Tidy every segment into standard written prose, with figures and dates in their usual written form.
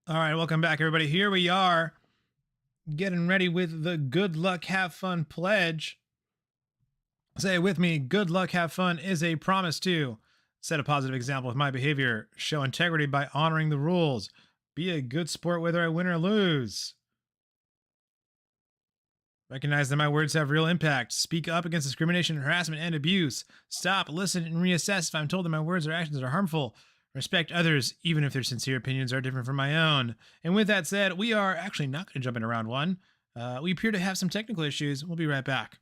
All right, welcome back, everybody. Here we are, getting ready with the Good Luck Have Fun pledge. Say it with me. Good luck, have fun is a promise to set a positive example with my behavior, show integrity by honoring the rules, be a good sport whether I win or lose, recognize that my words have real impact, speak up against discrimination, harassment, and abuse, stop, listen, and reassess if I'm told that my words or actions are harmful, respect others even if their sincere opinions are different from my own. And with that said, we are actually not going to jump into round one. We appear to have some technical issues. We'll be right back.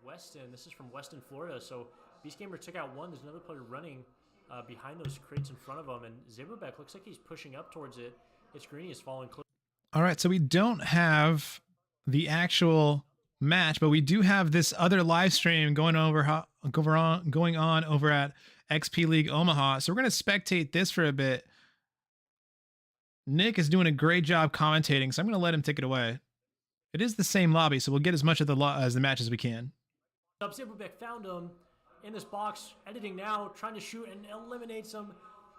Weston. This is from Weston, Florida. So Beast Gamer took out one. There's another player running behind those crates in front of him, and Zibberbeck looks like he's pushing up towards it. It's Greeny is following close. All right, so we don't have the actual match, but we do have this other live stream going on over at XP League Omaha. So we're going to spectate this for a bit. Nick is doing a great job commentating, so I'm going to let him take it away. It is the same lobby, so we'll get as much of the match as we can. Zibberbeck found him in this box, editing now, trying to shoot and eliminates him.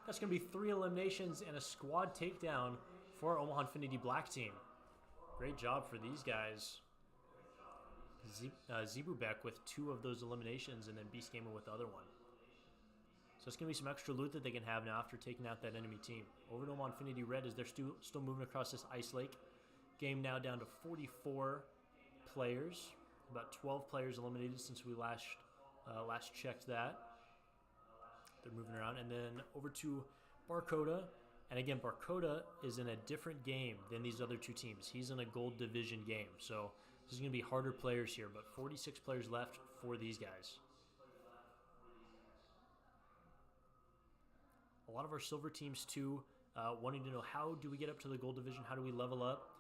That's going to be 3 eliminations and a squad takedown for Omaha Infinity Black team. Great job for these guys. Zebubek with 2 of those eliminations, and then Beast Gamer with the other one. So it's going to be some extra loot that they can have now after taking out that enemy team. Over to Infinity Red as they're still moving across this ice lake. Game now down to 44 players. About 12 players eliminated since we last checked that. They're moving around. And then over to Barcoda. And again, Barcoda is in a different game than these other 2 teams. He's in a gold division game. So this is going to be harder players here. But 46 players left for these guys. A lot of our silver teams too, wanting to know how do we get up to the gold division, how do we level up.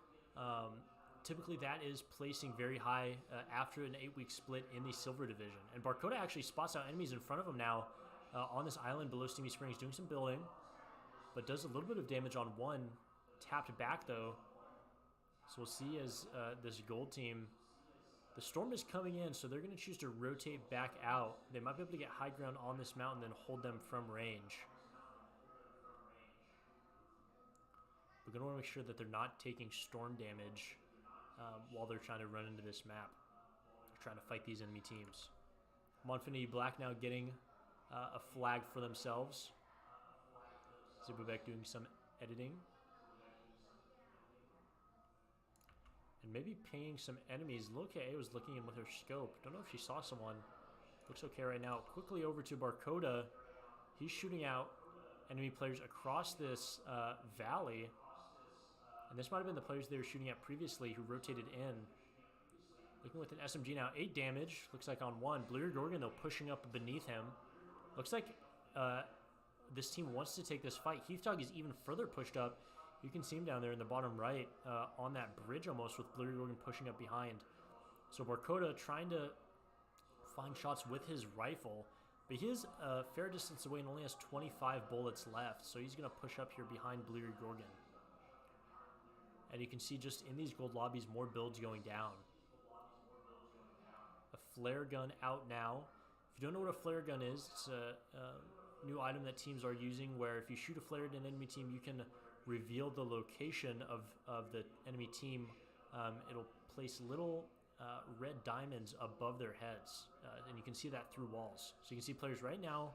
Typically that is placing very high after an 8-week split in the silver division. And Barcoda actually spots out enemies in front of him now on this island below Steamy Springs, doing some building, but does a little bit of damage on one, tapped back though. So we'll see as this gold team, the storm is coming in, so they're going to choose to rotate back out. They might be able to get high ground on this mountain and hold them from range. We're going to want to make sure that they're not taking storm damage while they're trying to run into this map. They're trying to fight these enemy teams. Infinity Black now getting a flag for themselves. Zebubek doing some editing. And maybe pinging some enemies. Loka was looking in with her scope. Don't know if she saw someone. Looks okay right now. Quickly over to Barcoda. He's shooting out enemy players across this valley. And this might have been the players they were shooting at previously who rotated in. Looking with an SMG now. 8 damage. Looks like on one. Blear Gorgon, though, pushing up beneath him. Looks like this team wants to take this fight. Heathdog is even further pushed up. You can see him down there in the bottom right on that bridge almost with Blear Gorgon pushing up behind. So Barcoda trying to find shots with his rifle. But he is a fair distance away and only has 25 bullets left. So he's going to push up here behind Blear Gorgon. And you can see just in these gold lobbies, more builds going down. A flare gun out now. If you don't know what a flare gun is, it's a new item that teams are using where if you shoot a flare at an enemy team, you can reveal the location of the enemy team. It'll place little red diamonds above their heads. And you can see that through walls. So you can see players right now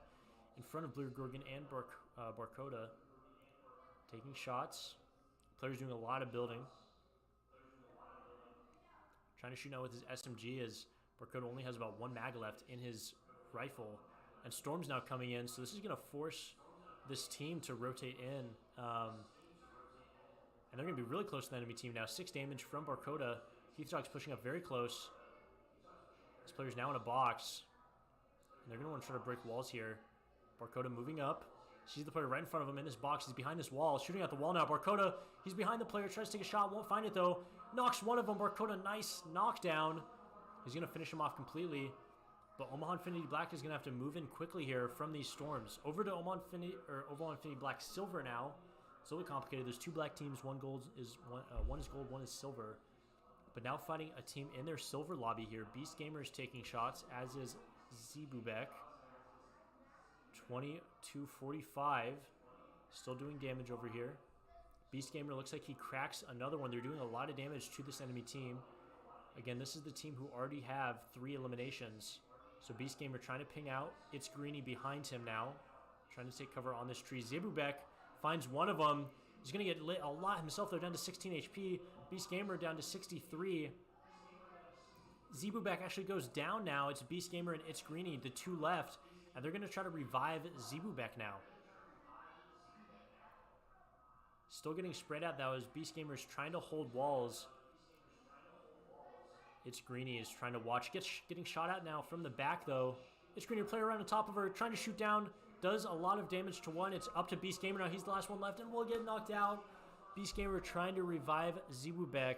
in front of Blear Gorgon and Barcoda taking shots. Players doing a lot of building. Trying to shoot now with his SMG as Barcoda only has about 1 mag left in his rifle. And Storm's now coming in, so this is going to force this team to rotate in. And they're going to be really close to the enemy team now. 6 damage from Barcoda. Heathdog's pushing up very close. This player's now in a box. And they're going to want to try to break walls here. Barcoda moving up. Sees the player right in front of him in this box. He's behind this wall. Shooting at the wall now. Barcoda, he's behind the player. Tries to take a shot. Won't find it, though. Knocks one of them. Barcoda, nice knockdown. He's going to finish him off completely. But Omaha Infinity Black is going to have to move in quickly here from these storms. Over to Omaha Infinity Black Silver now. It's a little complicated. There's 2 black teams. One is gold, one is silver. But now fighting a team in their silver lobby here. Beast Gamer is taking shots, as is Zebubek. 20-45. Still doing damage over here. Beast Gamer looks like he cracks another one. They're doing a lot of damage to this enemy team. Again, this is the team who already have 3 eliminations. So Beast Gamer trying to ping out. It's Greeny behind him now. Trying to take cover on this tree. Zebubek finds one of them. He's going to get lit a lot himself. They're down to 16 HP. Beast Gamer down to 63. Zebubek actually goes down now. It's Beast Gamer and It's Greeny, the 2 left. And they're going to try to revive Zebubek now. Still getting spread out, though, as Beast Gamer is trying to hold walls. It's Greeny is trying to watch. Getting shot at now from the back, though. It's Greeny, player around on top of her, trying to shoot down. Does a lot of damage to one. It's up to Beast Gamer now. He's the last one left and will get knocked out. Beast Gamer trying to revive Zebubek.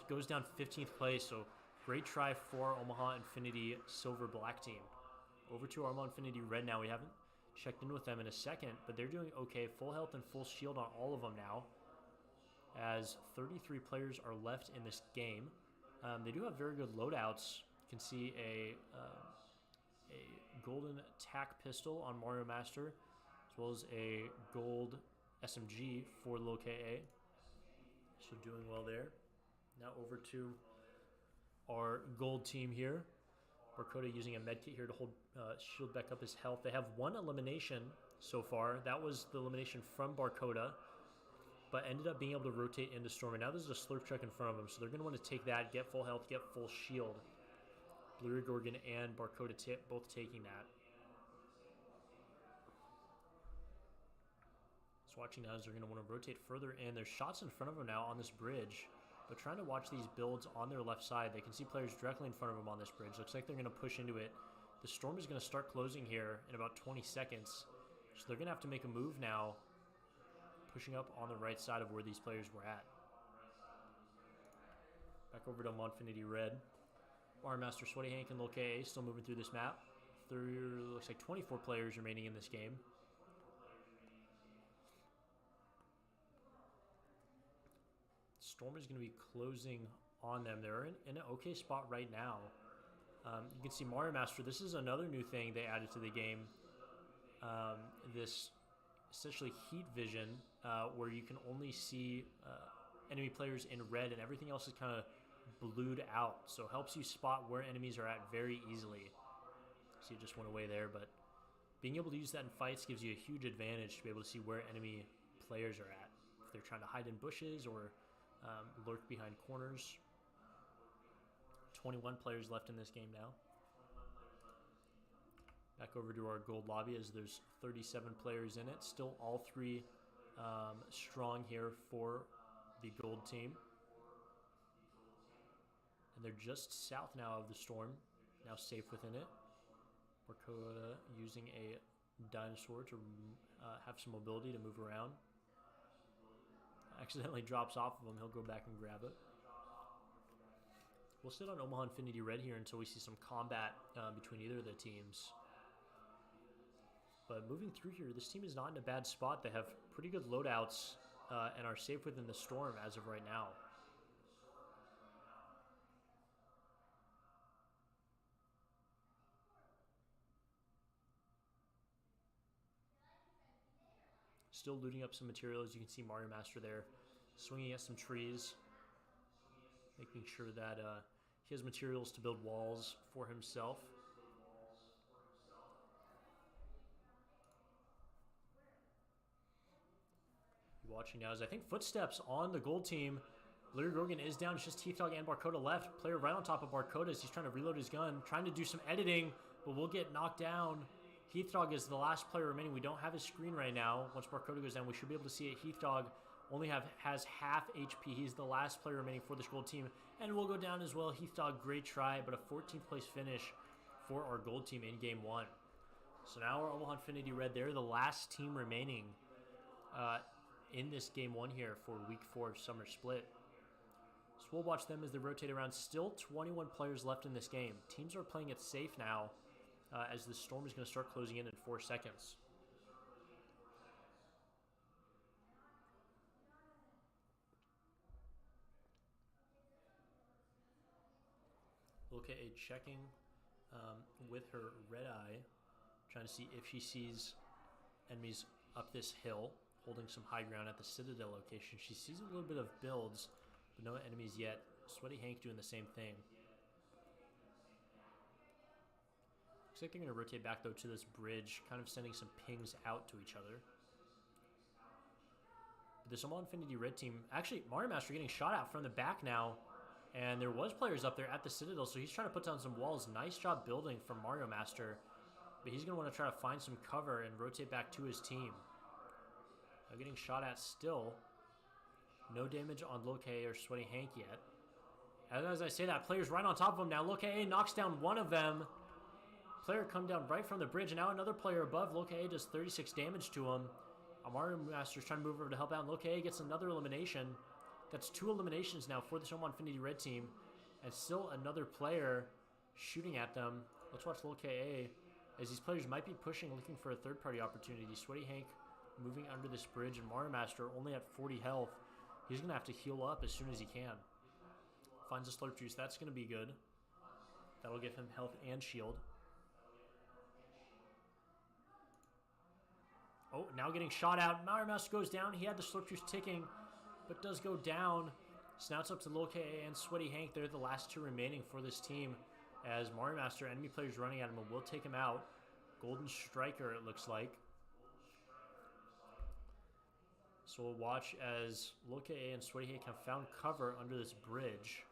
Goes down 15th place, so great try for Omaha Infinity Silver Black team. Over to Omaha Infinity Red now. We haven't checked in with them in a second, but they're doing okay. Full health and full shield on all of them now, as 33 players are left in this game. They do have very good loadouts. You can see a golden tac pistol on Mario Master, as well as a gold SMG for Low KA. So doing well there. Now over to our gold team here. Barcoda using a medkit here to hold shield back up his health. They have one elimination so far. That was the elimination from Barcoda, but ended up being able to rotate into Storm. And now there's a slurp truck in front of him, so they're going to want to take that, get full health, get full shield. Blue Gorgon and Barcoda both taking that. So watching now as they're going to want to rotate further in. There's shots in front of them now on this bridge, but trying to watch these builds on their left side. They can see players directly in front of them on this bridge. Looks like they're going to push into it. The Storm is going to start closing here in about 20 seconds. So they're going to have to make a move now, pushing up on the right side of where these players were at. Back over to Monfinity Red. Mario Master, Sweaty Hank, and Lil K still moving through this map. Looks like 24 players remaining in this game. Storm is going to be closing on them. They're in an okay spot right now. You can see Mario Master. This is another new thing they added to the game. This essentially heat vision, where you can only see enemy players in red and everything else is kind of blued out. So it helps you spot where enemies are at very easily. See, it just went away there, but being able to use that in fights gives you a huge advantage to be able to see where enemy players are at. If they're trying to hide in bushes or lurk behind corners. 21 players left in this game now. Back over to our gold lobby as there's 37 players in it. Still all three strong here for the gold team. And they're just south now of the Storm. Now safe within it. Barcoda using a dinosaur to have some mobility to move around. Accidentally drops off of him. He'll go back and grab it. We'll sit on Omaha Infinity Red here until we see some combat between either of the teams. But moving through here, this team is not in a bad spot. They have pretty good loadouts and are safe within the Storm as of right now. Still looting up some materials. You can see Mario Master there swinging at some trees, making sure that he has materials to build walls for himself. You're watching now as I think footsteps on the gold team. Larry Grogan is down. It's just Teeth Dog and Barcoda left. Player right on top of Barcoda as he's trying to reload his gun, trying to do some editing, but will get knocked down. Heathdog is the last player remaining. We don't have his screen right now. Once Barcoda goes down, we should be able to see it. Heathdog only has half HP. He's the last player remaining for this gold team, and will go down as well. Heathdog, great try, but a 14th place finish for our gold team in game one. So now our Omaha Infinity Red, they're the last team remaining in this game one here for week 4 of Summer Split. So we'll watch them as they rotate around. Still 21 players left in this game. Teams are playing it safe now. As the Storm is going to start closing in 4 seconds. Look at checking with her red eye, trying to see if she sees enemies up this hill, holding some high ground at the Citadel location. She sees a little bit of builds, but no enemies yet. Sweaty Hank doing the same thing. Looks like they're going to rotate back, though, to this bridge, kind of sending some pings out to each other. But this Omaha Infinity Red team, actually, Mario Master getting shot at from the back now, and there was players up there at the Citadel, so he's trying to put down some walls. Nice job building from Mario Master, but he's going to want to try to find some cover and rotate back to his team. Now getting shot at still. No damage on Loke or Sweaty Hank yet. And as I say that, player's right on top of him now. Loke knocks down one of them. Player come down right from the bridge, and now another player above. Loke does 36 damage to him. Mario Master's trying to move over to help out, and Loke gets another elimination. That's 2 eliminations now for the Omaha Infinity Red team, and still another player shooting at them. Let's watch Loke as these players might be pushing, looking for a third-party opportunity. Sweaty Hank moving under this bridge, and Mario Master only at 40 health. He's going to have to heal up as soon as he can. Finds a slurp juice. That's going to be good. That'll give him health and shield. Oh, now getting shot out. Mario Master goes down. He had the slurp juice ticking, but does go down. Snouts up to Lil K and Sweaty Hank. They're the last two remaining for this team as Mario Master, enemy players running at him, and will take him out. Golden Striker, it looks like. So we'll watch as Lil K and Sweaty Hank have found cover under this bridge.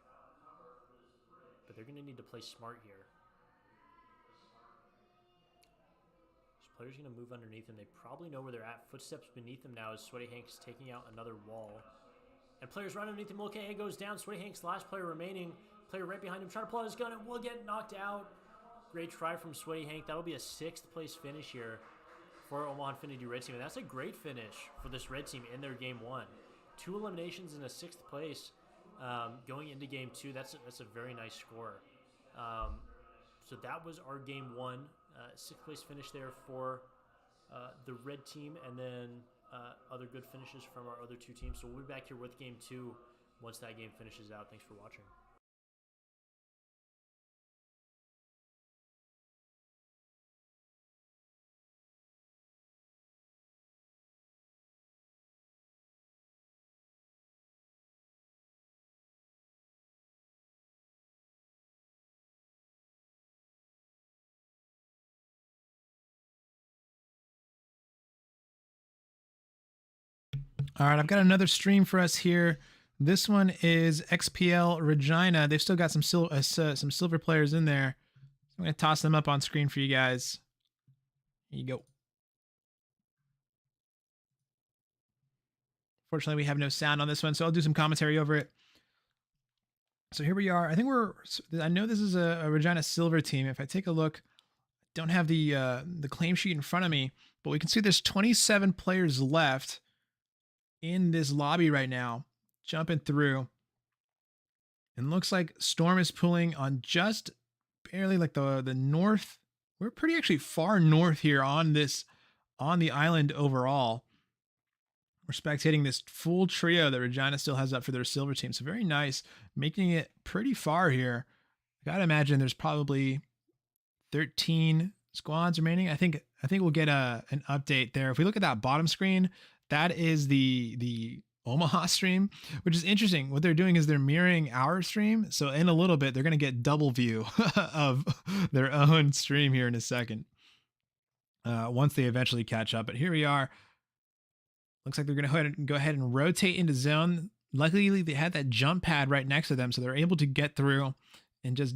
But they're going to need to play smart here. This player's going to move underneath him. They probably know where they're at. Footsteps beneath them now as Sweaty Hank's taking out another wall. And players right underneath him. Lil K goes down. Sweaty Hank's the last player remaining. Player right behind him trying to pull out his gun and will get knocked out. Great try from Sweaty Hank. That'll be a 6th place finish here for Omaha Infinity Red Team. And that's a great finish for this Red Team in their game 1. 2 eliminations and a 6th place going into game 2. That's a very nice score. So that was our game 1. 6th place finish there for the Red Team, and then other good finishes from our other 2 teams. So we'll be back here with game 2 once that game finishes out. Thanks for watching. All right, I've got another stream for us here. This one is XPL Regina. They've still got some silver players in there. I'm going to toss them up on screen for you guys. Here you go. Fortunately, we have no sound on this one, so I'll do some commentary over it. So here we are. I know this is a Regina Silver team. If I take a look, I don't have the claim sheet in front of me, but we can see there's 27 players left in this lobby right now, jumping through. And looks like Storm is pulling on just barely like the north. We're pretty actually far north here on the island overall. We're spectating this full trio that Regina still has up for their silver team. So very nice, making it pretty far here. I gotta imagine there's probably 13 squads remaining. I think we'll get an update there. If we look at that bottom screen, that is the Omaha stream, which is interesting. What they're doing is they're mirroring our stream. So in a little bit, they're going to get double view of their own stream here in a second. Once they eventually catch up. But here we are. Looks like they're going to go ahead and rotate into zone. Luckily, they had that jump pad right next to them, so they're able to get through and just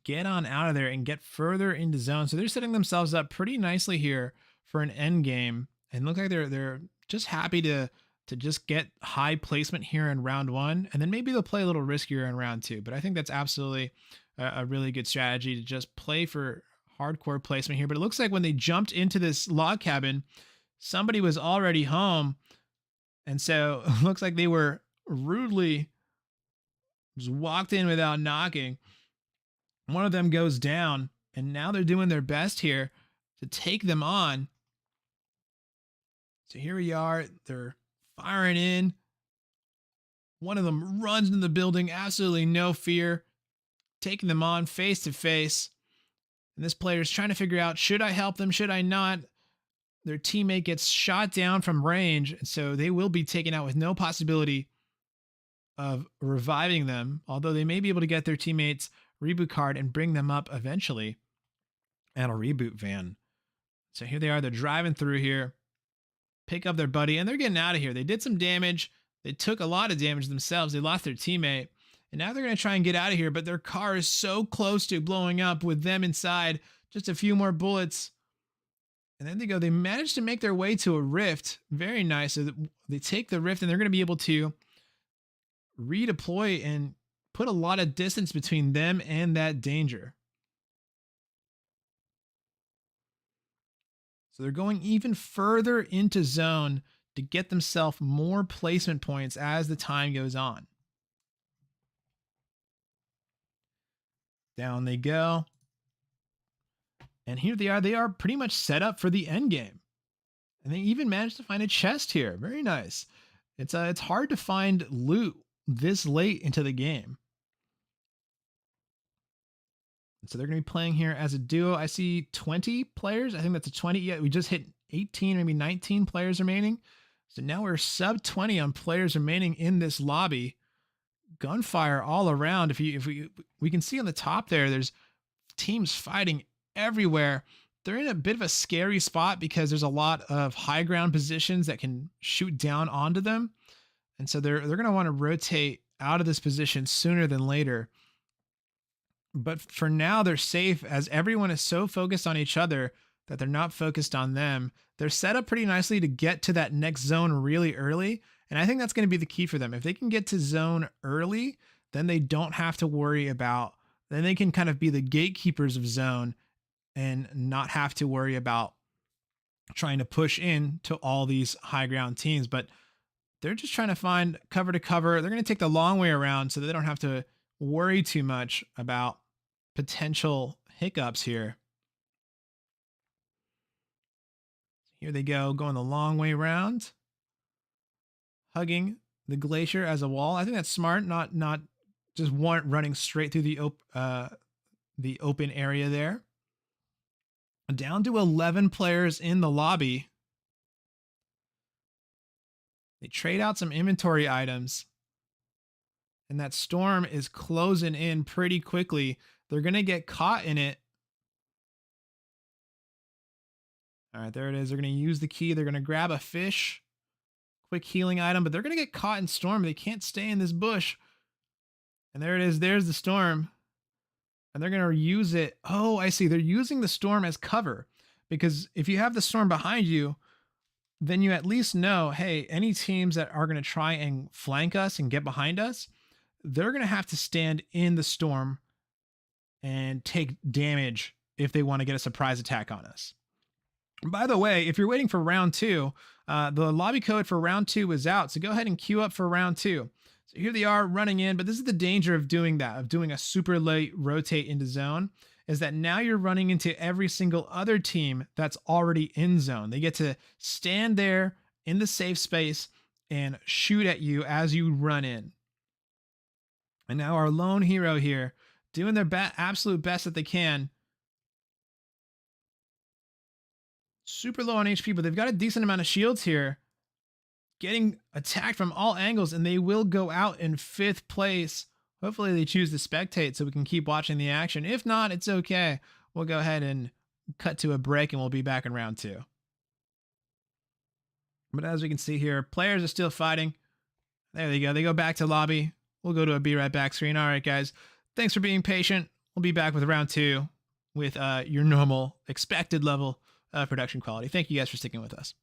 get on out of there and get further into zone. So they're setting themselves up pretty nicely here for an end game. And look like they're just happy to just get high placement here in round 1, and then maybe they'll play a little riskier in round 2. But I think that's absolutely a really good strategy to just play for hardcore placement here. But it looks like when they jumped into this log cabin, somebody was already home, and so it looks like they were rudely just walked in without knocking. One of them goes down, and now they're doing their best here to take them on. So here we are. They're firing in. One of them runs into the building, absolutely no fear, taking them on face to face. And this player is trying to figure out, should I help them? Should I not? Their teammate gets shot down from range, and so they will be taken out with no possibility of reviving them, although they may be able to get their teammates' reboot card and bring them up eventually at a reboot van. So here they are. They're driving through here, pick up their buddy, and they're getting out of here. They did some damage. They took a lot of damage themselves. They lost their teammate, and now they're going to try and get out of here, but their car is so close to blowing up with them inside. Just a few more bullets. And then they managed to make their way to a rift. Very nice. So they take the rift, and they're going to be able to redeploy and put a lot of distance between them and that danger. So they're going even further into zone to get themselves more placement points as the time goes on. Down they go. And here they are. They are pretty much set up for the end game. And they even managed to find a chest here. Very nice. It's hard to find loot this late into the game. And so they're going to be playing here as a duo. I see 20 players. I think that's a 20. Yeah, we just hit 18, maybe 19 players remaining. So now we're sub 20 on players remaining in this lobby. gunfire all around. If we can see on the top there, there's teams fighting everywhere. They're in a bit of a scary spot because there's a lot of high ground positions that can shoot down onto them. And so they're going to want to rotate out of this position sooner than later. But for now, they're safe as everyone is so focused on each other that they're not focused on them. They're set up pretty nicely to get to that next zone really early. And I think that's going to be the key for them. If they can get to zone early, then they don't have to worry about, then they can kind of be the gatekeepers of zone and not have to worry about trying to push in to all these high ground teams. But they're just trying to find cover to cover. They're going to take the long way around so that they don't have to worry too much about potential hiccups here. Here they go, going the long way around, hugging the glacier as a wall. I think that's smart, not just running straight through the open area there. Down to 11 players in the lobby. They trade out some inventory items. And that storm is closing in pretty quickly. They're going to get caught in it. All right, there it is. They're going to use the key. They're going to grab a fish. Quick healing item, but they're going to get caught in storm. They can't stay in this bush. And there it is. There's the storm. And they're going to use it. Oh, I see. They're using the storm as cover. Because if you have the storm behind you, then you at least know, hey, any teams that are going to try and flank us and get behind us, they're going to have to stand in the storm and take damage if they want to get a surprise attack on us. By the way, if you're waiting for round 2, the lobby code for round 2 is out. So go ahead and queue up for round 2. So here they are running in, but this is the danger of doing that, of doing a super late rotate into zone, is that now you're running into every single other team that's already in zone. They get to stand there in the safe space and shoot at you as you run in. And now our lone hero here doing their absolute best that they can. Super low on HP, but they've got a decent amount of shields here. Getting attacked from all angles, and they will go out in 5th place. Hopefully they choose to spectate so we can keep watching the action. If not, it's okay. We'll go ahead and cut to a break, and we'll be back in round 2. But as we can see here, players are still fighting. There they go. They go back to lobby. We'll go to a be right back screen. All right, guys. Thanks for being patient. We'll be back with round 2 with your normal expected level of production quality. Thank you guys for sticking with us.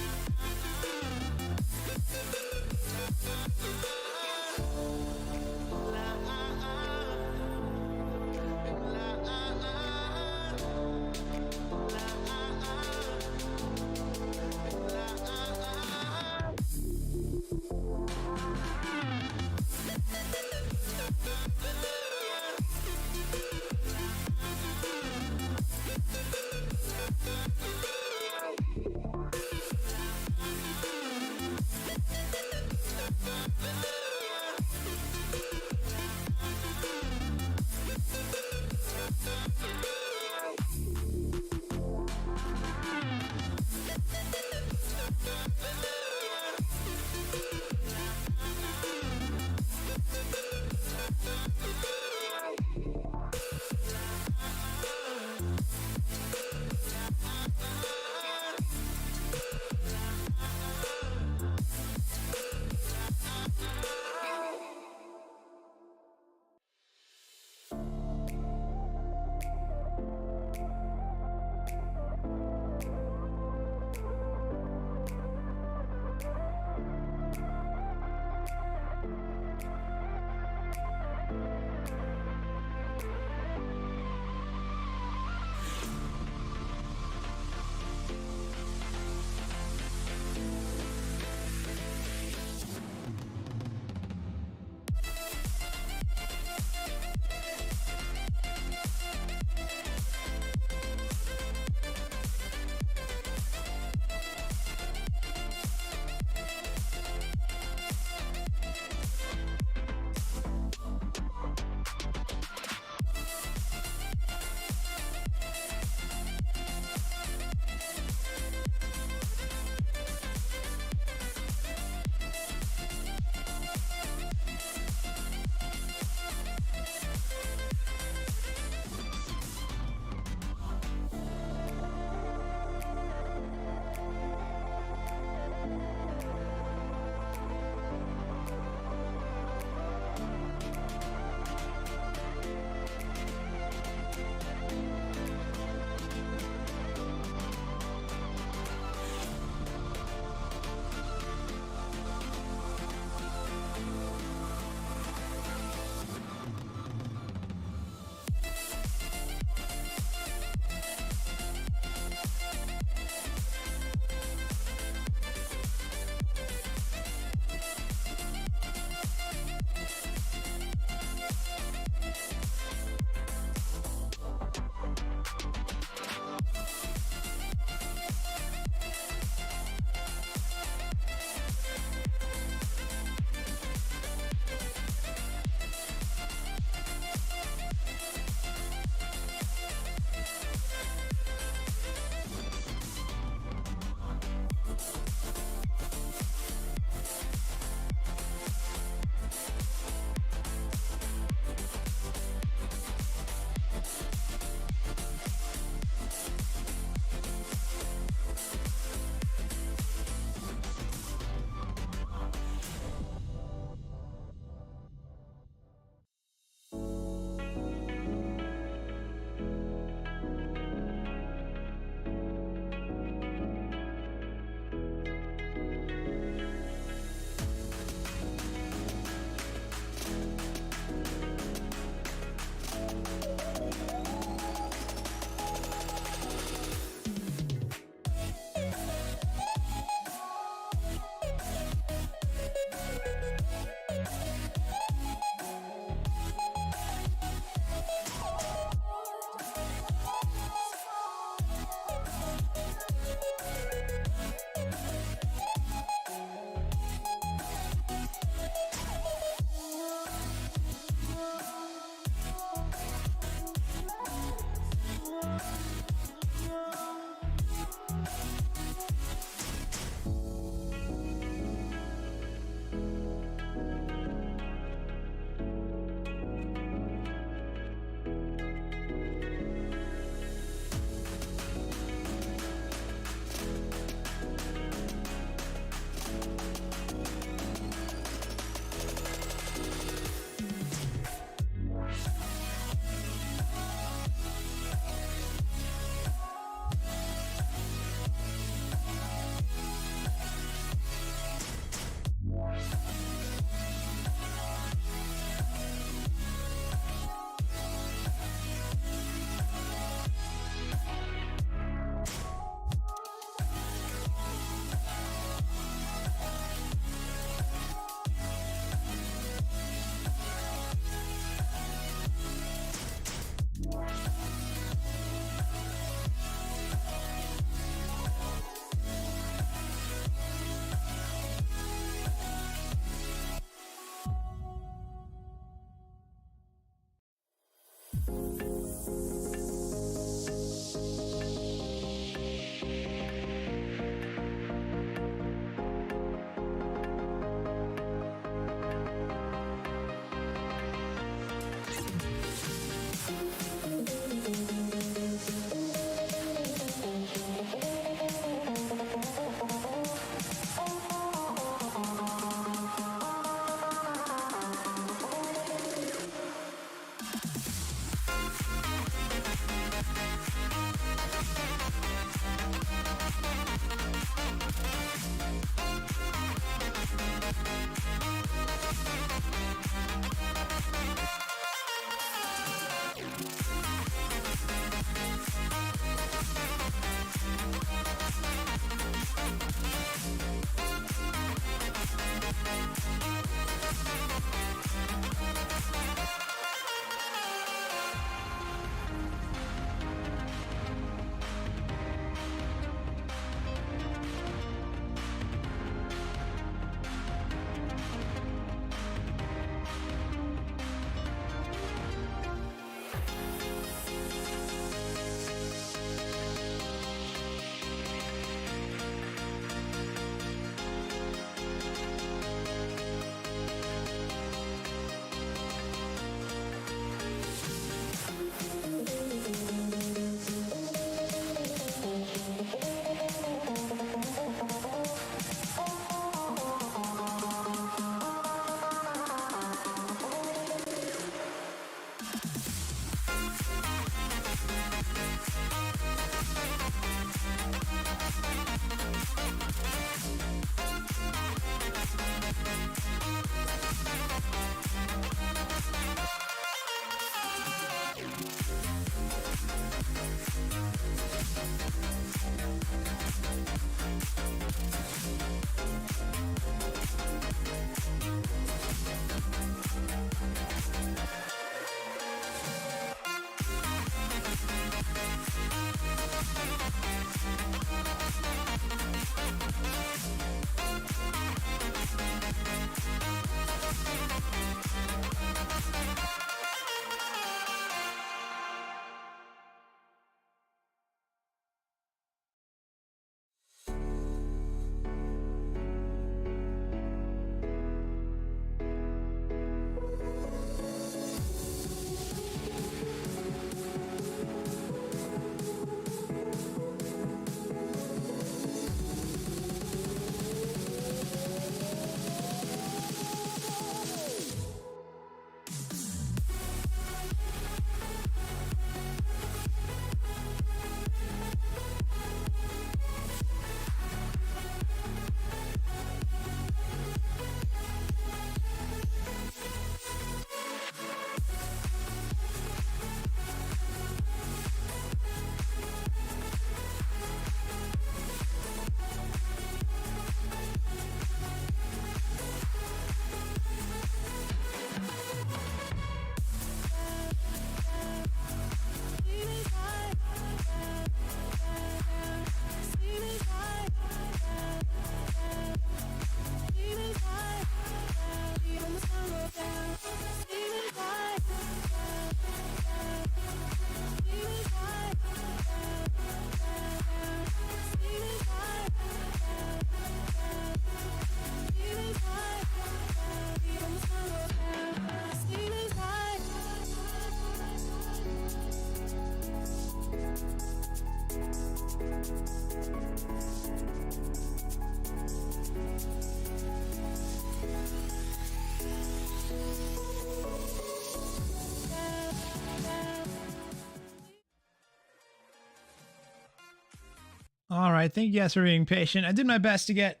right, thank you guys for being patient. I did my best to get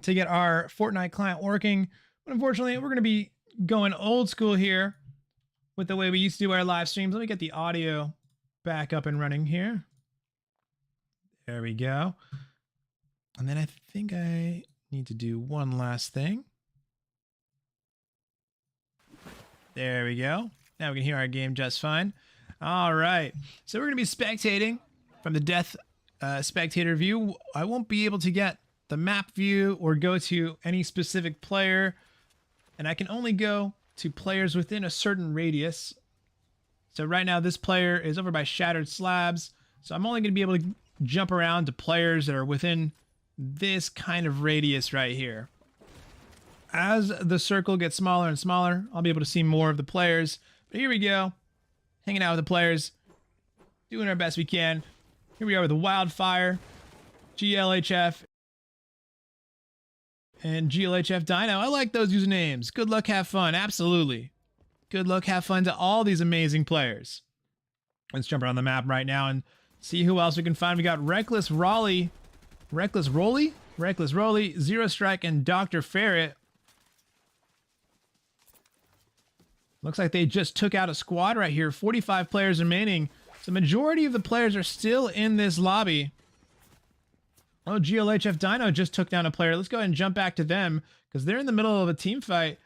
to get our Fortnite client working, but unfortunately, we're going to be going old school here with the way we used to do our live streams. Let me get the audio back up and running here. There we go. And then I think I need to do one last thing. There we go. Now we can hear our game just fine. All right. So we're going to be spectating from the death spectator view. I won't be able to get the map view or go to any specific player, and I can only go to players within a certain radius. So right now this player is over by Shattered Slabs, so I'm only going to be able to jump around to players that are within this kind of radius right here. As the circle gets smaller and smaller, I'll be able to see more of the players. But here we go, hanging out with the players, doing our best we can. Here we are with the Wildfire, GLHF, and GLHF Dino. I like those usernames. Good luck, have fun. Absolutely. Good luck, have fun to all these amazing players. Let's jump around the map right now and see who else we can find. We got Reckless Rolly, Zero Strike, and Dr. Ferret. Looks like they just took out a squad right here. 45 players remaining. So the majority of the players are still in this lobby. Oh, GLHF Dino just took down a player. Let's go ahead and jump back to them because they're in the middle of a team fight.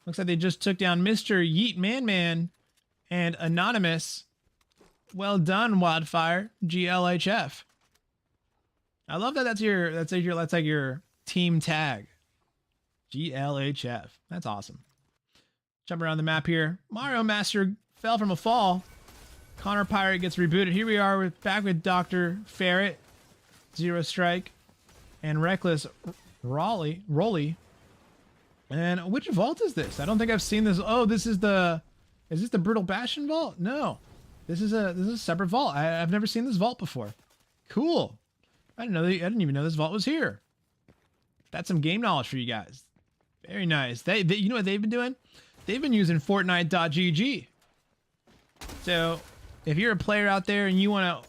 Looks like they just took down Mr. Yeet Man Man and Anonymous. Well done, Wildfire, GLHF. I love that. That's like your team tag. GLHF. That's awesome. Jump around the map here. Mario Master fell from a fall. Connor Pirate gets rebooted. Here we are back with Dr. Ferret, Zero Strike, and Reckless Rolly. And which vault is this? I don't think I've seen this. Oh, is this the Brutal Bastion vault? No. This is a separate vault. I've never seen this vault before. Cool. I didn't even know this vault was here. That's some game knowledge for you guys. Very nice. They you know what they've been doing? They've been using Fortnite.gg. So if you're a player out there and you want to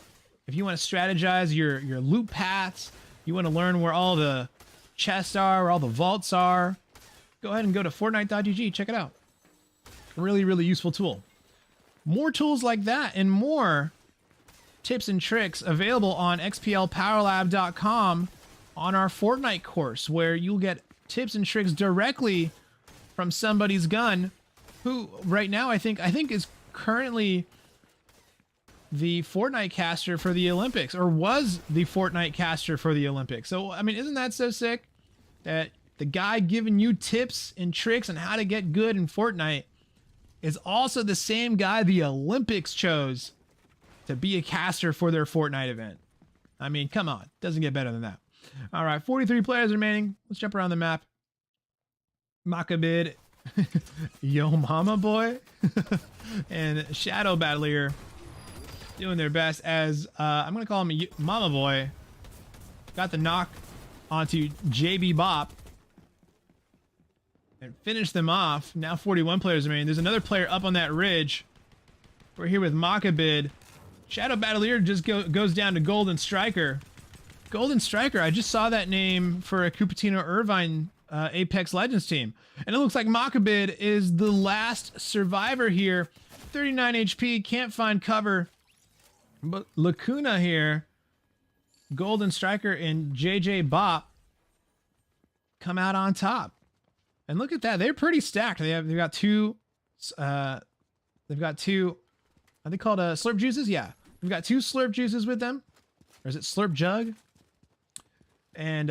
strategize your loot paths, you want to learn where all the chests are, where all the vaults are, go ahead and go to Fortnite.gg. Check it out. Really, really useful tool. More tools like that and more tips and tricks available on xplpowerlab.com on our Fortnite course, where you'll get tips and tricks directly from somebody's gun who right now I think is currently the Fortnite caster for the Olympics, or was the Fortnite caster for the Olympics. So, I mean, isn't that so sick that the guy giving you tips and tricks on how to get good in Fortnite is also the same guy the Olympics chose to be a caster for their Fortnite event? I mean, come on. Doesn't get better than that. All right, 43 players remaining. Let's jump around the map. Macabid, Yo Mama Boy, and Shadow Battler doing their best as, I'm going to call him Mama Boy. Got the knock onto JB Bop and finish them off. Now 41 players remain. There's another player up on that ridge. We're here with Macabid. Shadow Battler just goes down to Golden Striker. Golden Striker, I just saw that name for a Cupertino Irvine Apex Legends team. And it looks like Macabid is the last survivor here. 39 HP, can't find cover. But Lacuna here, Golden Striker and JJ Bop come out on top. And look at that, they're pretty stacked. They've got two, are they called Slurp Juices? Yeah, we've got 2 Slurp Juices with them. Or is it Slurp Jug? And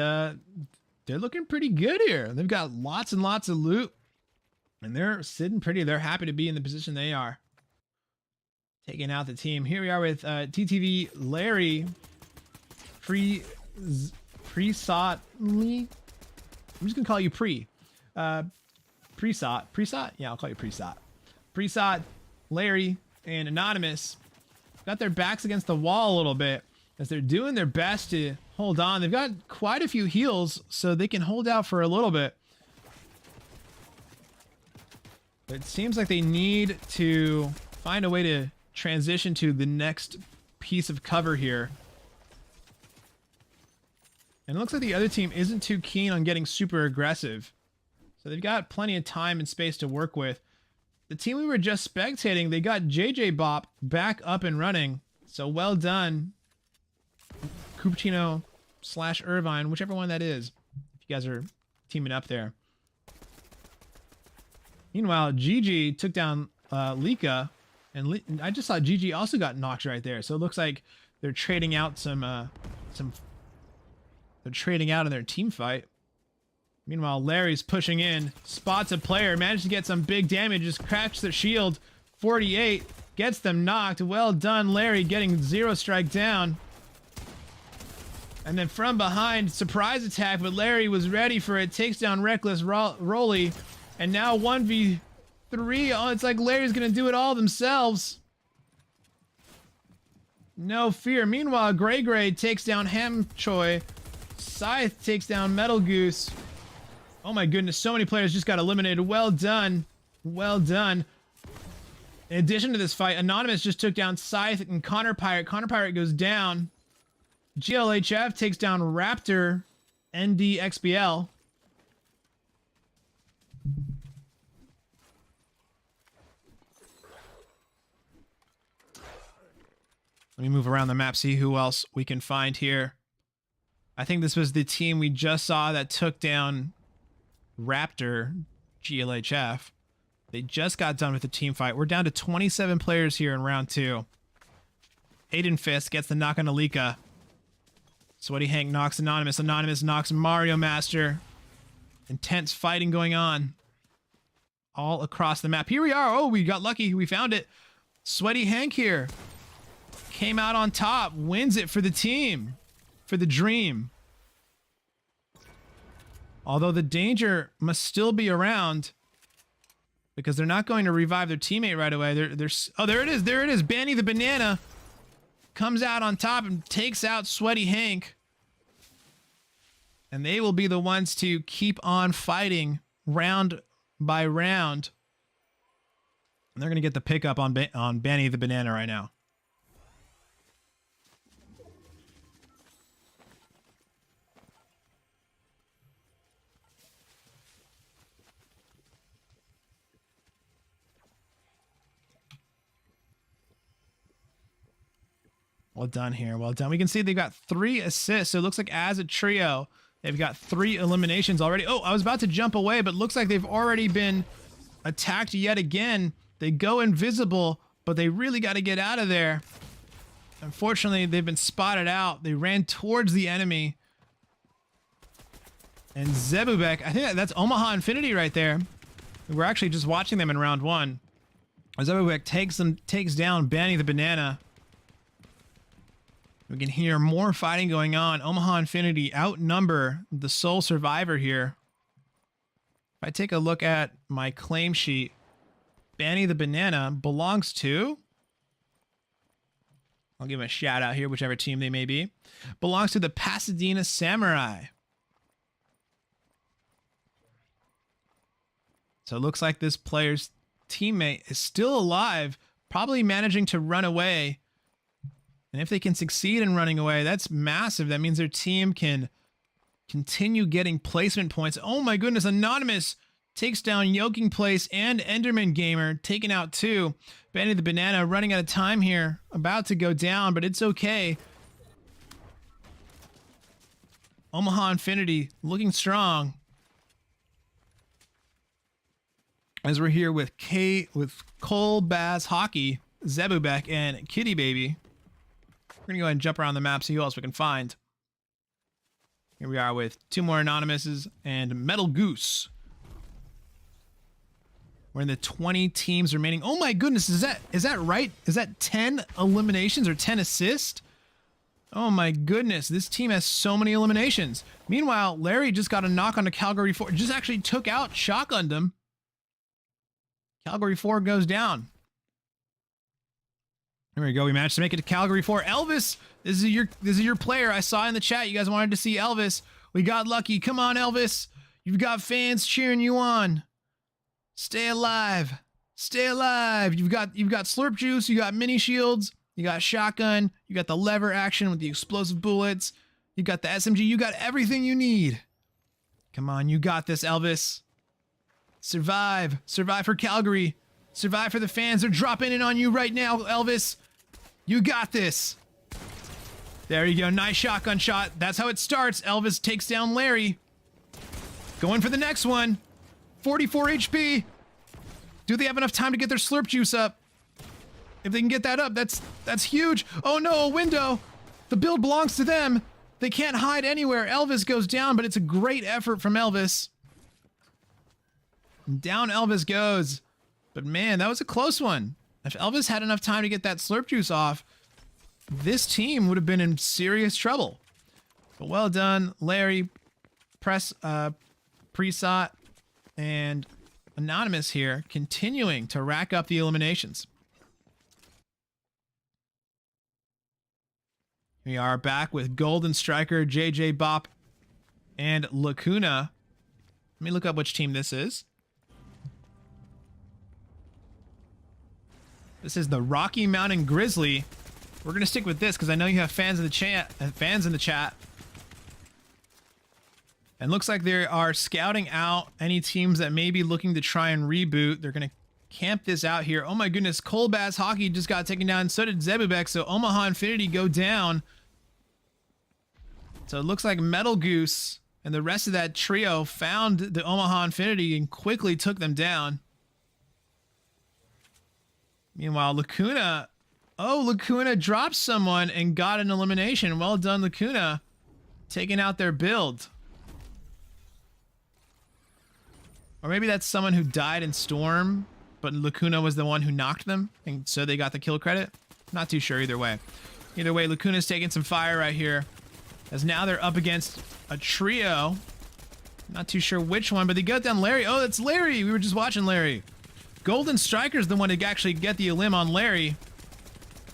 they're looking pretty good here. They've got lots and lots of loot. And they're sitting pretty. They're happy to be in the position they are. Taking out the team. Here we are with TTV Larry. Presot Lee. I'm just going to call you Presot. Presot? Yeah, I'll call you Presot. Presot, Larry, and Anonymous got their backs against the wall a little bit as they're doing their best to hold on. They've got quite a few heals, so they can hold out for a little bit. But it seems like they need to find a way to transition to the next piece of cover here. And it looks like the other team isn't too keen on getting super aggressive. So they've got plenty of time and space to work with. The team we were just spectating, they got JJ Bop back up and running. So well done, Cupertino / Irvine, whichever one that is, if you guys are teaming up there. Meanwhile, GG took down Lika, and I just saw GG also got knocked right there. So it looks like they're trading out they're trading out in their team fight. Meanwhile, Larry's pushing in, spots a player, managed to get some big damage, just cracks their shield. 48, gets them knocked. Well done, Larry, getting 0 strike down. And then from behind, surprise attack, but Larry was ready for it. Takes down Reckless Rolly. And now 1v3. Oh, it's like Larry's gonna do it all themselves. No fear. Meanwhile, Gray takes down Ham Choi. Scythe takes down Metal Goose. Oh my goodness, so many players just got eliminated. Well done. Well done. In addition to this fight, Anonymous just took down Scythe and Connor Pirate. Connor Pirate goes down. GLHF takes down Raptor NDXBL. Let me move around the map, see who else we can find here. I think this was the team we just saw that took down Raptor GLHF. They just got done with the team fight. We're down to 27 players here in round 2. Aiden Fist gets the knock on Alika. Sweaty Hank knocks Anonymous. Anonymous knocks Mario Master. Intense fighting going on all across the map. Here we are. Oh, we got lucky. We found it. Sweaty Hank here came out on top, wins it for the team, for the dream. Although the danger must still be around because they're not going to revive their teammate right away. Oh, there it is. There it is. Banny the Banana comes out on top and takes out Sweaty Hank. And they will be the ones to keep on fighting round by round. And they're going to get the pickup on Banny the Banana right now. Well done here. Well done. We can see they've got 3 assists. So it looks like as a trio, they've got 3 eliminations already. Oh, I was about to jump away, but looks like they've already been attacked yet again. They go invisible, but they really got to get out of there. Unfortunately, they've been spotted out. They ran towards the enemy. And Zebubek, I think that's Omaha Infinity right there. We're actually just watching them in round 1. Zebubek takes down Banny the Banana. We can hear more fighting going on. Omaha Infinity outnumber the sole survivor here. If I take a look at my claim sheet, Banny the Banana belongs to, I'll give him a shout out here, whichever team they may be, belongs to the Pasadena Samurai. So it looks like this player's teammate is still alive, probably managing to run away. And if they can succeed in running away, that's massive. That means their team can continue getting placement points. Oh my goodness, Anonymous takes down Yoking Place and Enderman Gamer, taking out 2. Banny the Banana running out of time here, about to go down, but it's okay. Omaha Infinity looking strong. As we're here with Cole, Baz, Hockey, Zebubek, and Kitty Baby. We're going to go ahead and jump around the map, see who else we can find. Here we are with 2 more Anonymouses and Metal Goose. We're in the 20 teams remaining. Oh my goodness, is that right? Is that 10 eliminations or 10 assists? Oh my goodness, this team has so many eliminations. Meanwhile, Larry just got a knock on the Calgary 4. Just actually took out, shotgunned him. Calgary 4 goes down. There we go. We managed to make it to Calgary 4. Elvis, this is your player. I saw in the chat you guys wanted to see Elvis. We got lucky. Come on, Elvis. You've got fans cheering you on. Stay alive. Stay alive. You've got slurp juice, you got mini shields, you got shotgun, you got the lever action with the explosive bullets. You got the SMG. You got everything you need. Come on, you got this, Elvis. Survive. Survive for Calgary. Survive for the fans. They're dropping in on you right now, Elvis. You got this. There you go. Nice shotgun shot. That's how it starts. Elvis takes down Larry. Going for the next one. 44 HP. Do they have enough time to get their slurp juice up? If they can get that up, that's huge. Oh no, a window. The build belongs to them. They can't hide anywhere. Elvis goes down, but it's a great effort from Elvis. Down Elvis goes. But man, that was a close one. If Elvis had enough time to get that slurp juice off, this team would have been in serious trouble. But well done, Larry, Presot, and Anonymous here, continuing to rack up the eliminations. We are back with Golden Striker, JJ Bop, and Lacuna. Let me look up which team this is. This is the Rocky Mountain Grizzly. We're gonna stick with this because I know you have fans in the chat. And looks like they are scouting out any teams that may be looking to try and reboot. They're gonna camp this out here. Oh my goodness, Colbass Hockey just got taken down. So did Zebubek. So Omaha Infinity go down. So it looks like Metal Goose and the rest of that trio found the Omaha Infinity and quickly took them down. Meanwhile, Lacuna... Oh, Lacuna dropped someone and got an elimination. Well done, Lacuna. Taking out their build. Or maybe that's someone who died in Storm, but Lacuna was the one who knocked them, and so they got the kill credit. Not too sure either way. Either way, Lacuna's taking some fire right here, as now they're up against a trio. Not too sure which one, but they got down Larry. Oh, it's Larry. We were just watching Larry. Golden Striker's the one to actually get the elim on Larry.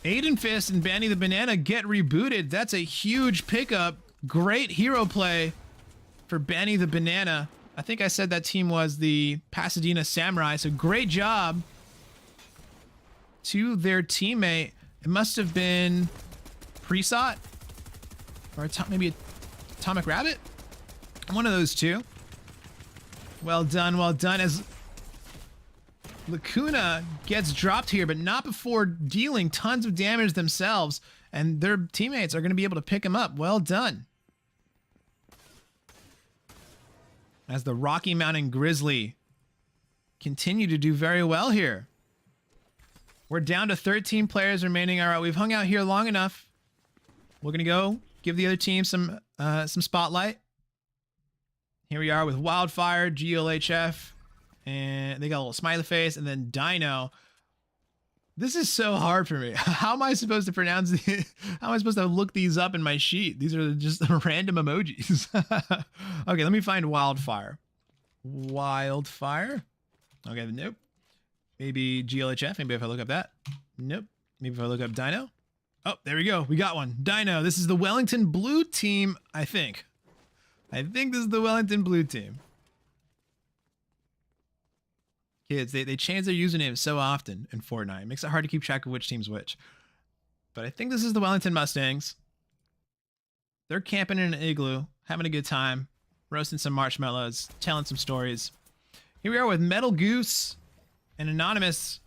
Aiden Fist and Banny the Banana get rebooted. That's a huge pickup. Great hero play for Banny the Banana. I think I said that team was the Pasadena Samurai, so great job to their teammate. It must have been Presot or maybe Atomic Rabbit. One of those two. Well done, well done. As Lacuna gets dropped here, but not before dealing tons of damage themselves, and their teammates are going to be able to pick him up. Well done. As the Rocky Mountain Grizzly continue to do very well here. We're down to 13 players remaining. All right, we've hung out here long enough. We're going to go give the other team some spotlight. Here we are with Wildfire, GLHF, and they got a little smiley face, and then Dino. This is so hard for me. How am I supposed to pronounce these? How am I supposed to look these up in my sheet? These are just random emojis. Okay, let me find Wildfire. Wildfire. Okay, nope. Maybe GLHF. Maybe if I look up that. Nope. Maybe if I look up Dino. Oh, there we go. We got one. Dino. This is the Wellington Blue team, I think. I think this is the Wellington Blue team. Kids, they change their usernames so often in Fortnite. It makes it hard to keep track of which team's which. But I think this is the Wellington Mustangs. They're camping in an igloo, having a good time, roasting some marshmallows, telling some stories. Here we are with Metal Goose and Anonymous,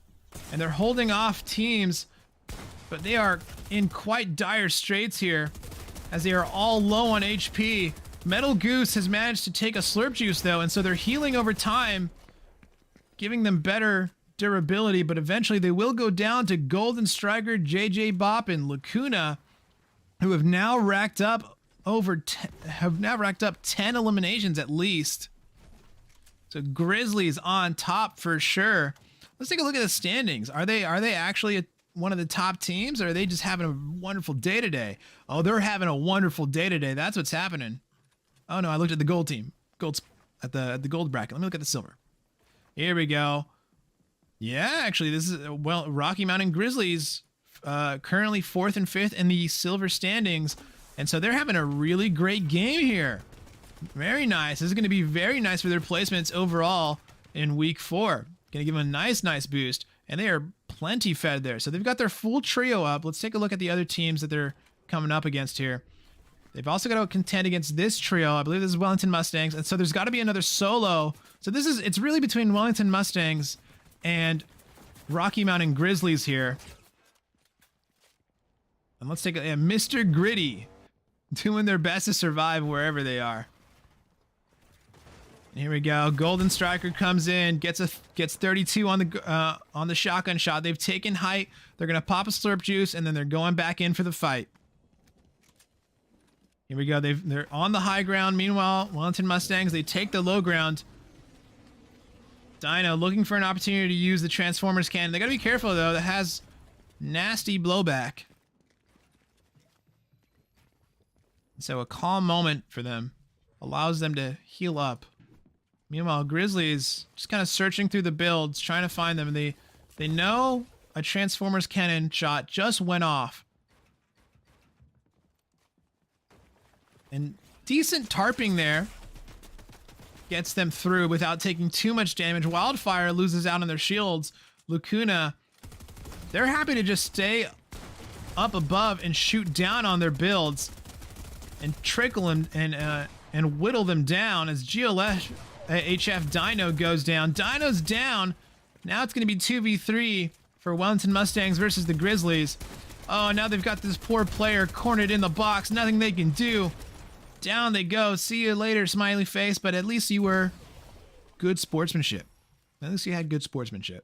and they're holding off teams, but they are in quite dire straits here, as they are all low on HP. Metal Goose has managed to take a slurp juice, though, and so they're healing over time, giving them better durability, but eventually they will go down to Golden Striker, JJ Bop, and Lacuna, who have now racked up 10 eliminations at least. So Grizzlies on top for sure. Let's take a look at the standings. Are they actually one of the top teams, or are they just having a wonderful day today? Oh, they're having a wonderful day today. That's what's happening. Oh no, I looked at the gold team. At the gold bracket. Let me look at the silver. Here we go. Yeah, actually, this is, well, Rocky Mountain Grizzlies currently 4th and 5th in the silver standings. And so they're having a really great game here. Very nice. This is going to be very nice for their placements overall in week 4. Going to give them a nice boost. And they are plenty fed there. So they've got their full trio up. Let's take a look at the other teams that they're coming up against here. They've also got to contend against this trio. I believe this is Wellington Mustangs. And so there's got to be another solo. So it's really between Wellington Mustangs and Rocky Mountain Grizzlies here. And let's take a Mr. Gritty doing their best to survive wherever they are. Here we go. Golden Striker comes in, gets 32 on the shotgun shot. They've taken height. They're gonna pop a slurp juice, and then they're going back in for the fight. Here we go. They're on the high ground. Meanwhile, Wellington Mustangs, they take the low ground. Dino looking for an opportunity to use the Transformers cannon. They gotta be careful though. That has nasty blowback. So a calm moment for them allows them to heal up. Meanwhile, Grizzlies just kind of searching through the builds, trying to find them. They know a Transformers cannon shot just went off. And decent tarping there gets them through without taking too much damage. Wildfire loses out on their shields. Lacuna, they're happy to just stay up above and shoot down on their builds and trickle and whittle them down as HF Dino goes down. Dino's down. Now it's going to be 2v3 for Wellington Mustangs versus the Grizzlies. Oh, now they've got this poor player cornered in the box. Nothing they can do. Down they go. See you later, smiley face. But at least you were good sportsmanship. At least you had good sportsmanship.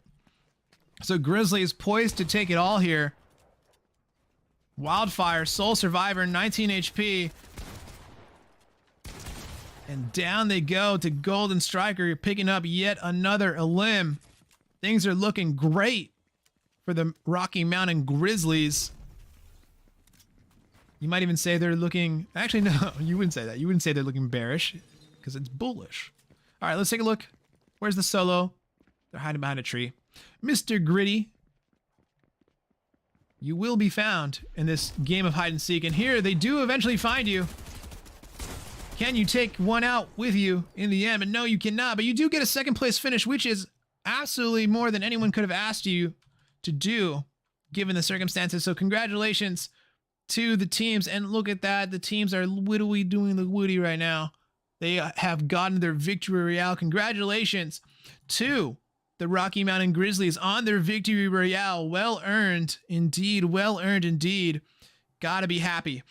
So Grizzlies poised to take it all here. Wildfire, sole survivor, 19 HP. And down they go to Golden Striker. You're picking up yet another elim. Things are looking great for the Rocky Mountain Grizzlies. You might even say they're looking... Actually, no, you wouldn't say that. You wouldn't say they're looking bearish because it's bullish. All right, let's take a look. Where's the solo? They're hiding behind a tree. Mr. Gritty, you will be found in this game of hide and seek. And here, they do eventually find you. Can you take one out with you in the end? And no, you cannot, but you do get a second place finish, which is absolutely more than anyone could have asked you to do, given the circumstances. So congratulations to the teams. And look at that. The teams are wittily doing the woody right now. They have gotten their victory royale. Congratulations to the Rocky Mountain Grizzlies on their victory royale. Well earned indeed. Well earned indeed. Gotta be happy.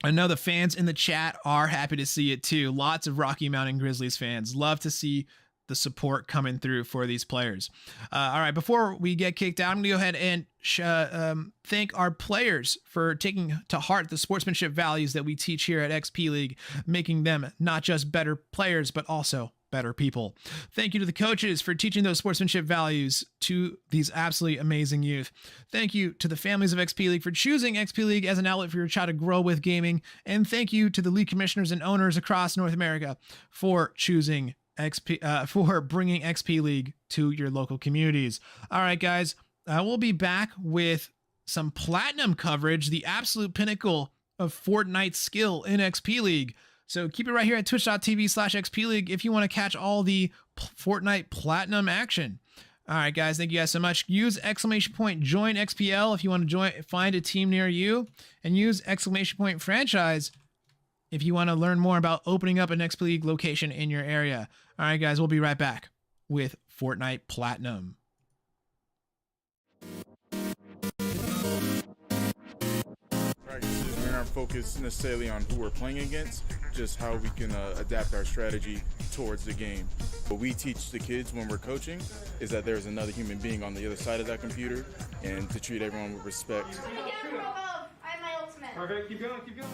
I know the fans in the chat are happy to see it too. Lots of Rocky Mountain Grizzlies fans love to see the support coming through for these players. All right, before we get kicked out, I'm gonna go ahead and thank our players for taking to heart the sportsmanship values that we teach here at XP League, making them not just better players, but also better people. Thank you to the coaches for teaching those sportsmanship values to these absolutely amazing youth. Thank you to the families of XP League for choosing XP League as an outlet for your child to grow with gaming. And thank you to the league commissioners and owners across North America for choosing for bringing XP League to your local communities. All right, guys, we'll be back with some platinum coverage, the absolute pinnacle of Fortnite skill in XP League. So keep it right here at twitch.tv/XP League if you want to catch all the Fortnite platinum action. All right, guys, thank you guys so much. Use ! join XPL if you want to find a team near you, and use ! franchise if you want to learn more about opening up an XP League location in your area. All right, guys, we'll be right back with Fortnite Platinum. Practices, we're not focused necessarily on who we're playing against, just how we can adapt our strategy towards the game. What we teach the kids when we're coaching is that there's another human being on the other side of that computer, and to treat everyone with respect. I have my ultimate. Perfect, keep going, keep going.